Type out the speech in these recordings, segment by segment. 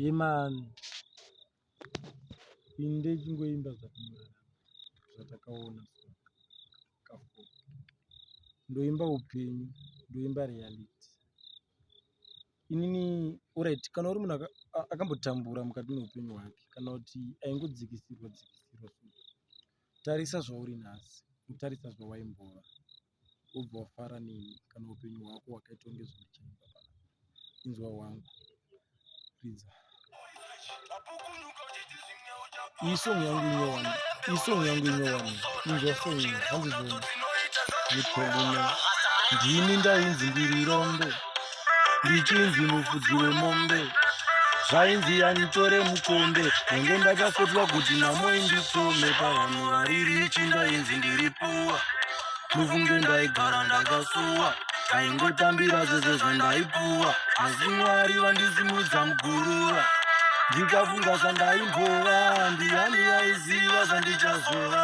Yemani inde chingoimba zvatakaona ndoimba upenyu, ndoimba reality. Inini alright, kana uri munhu akambotambura mukati meupenyu hwake, kana kuti aingodzikisirwa tarisa zvauri nhasi, utarisa zvawaimbova, wobva wafara neni kana upenyu hwako hwakaita kunge zvimuchaimba pana inzwa hwangu ridza isong yangu inyowani, isong yangu inyowani, inzwa song handizvona nitoluna ndini ndainzi ndiri rombo, ndichinzi mufudzi wemombe, zvainzi anditore mukombe, nenge ndakasotwa kuti namo inditsome, pavanhu variri chindainzi ndiri puwa, muvunge ndaigara ndakasuwa, ndaingotambira zvese zvandaipuwa, asi Mwari vandisimudza muguruva, ndikafunga zvandaimbowa, ndiani aiziva zvandichazova,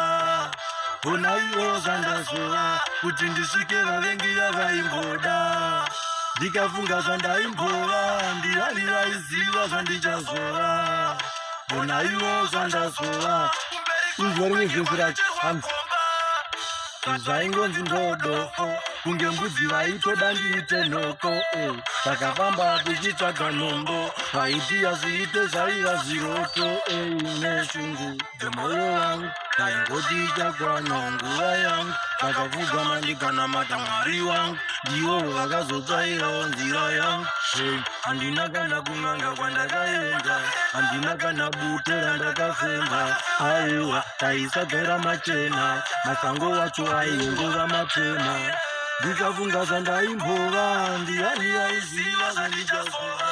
honaiwo zvandazova, kuti ndisvike vavengi yavaimboda, ndikafunga zvandaimbowa, ndiani aiziva zvandichazova, honaiwo zvandazova. Inzwa rimwe vhesi racho hanzi zvaingonzi ndodofo, kunge mbudzi vaitoda ndiite nhoko, takafamba tichitsvaga nhombo, vaitiya zviite zvaiva zviroto, neshungu dzemwoyo wangu ndaingoti ichakwana nguva yangu, ndakapfugama ndikanamata Mwari wangu, ndivo vakazotsvairawo nzira yangu. Handina kana kun'anga kwandakaenda, handina kana bute randakafemba, aiwa taisadzora machena, masango wacho aingova matema, ndikafunga zvandaimbova, ndiani aiziva zvandichazova.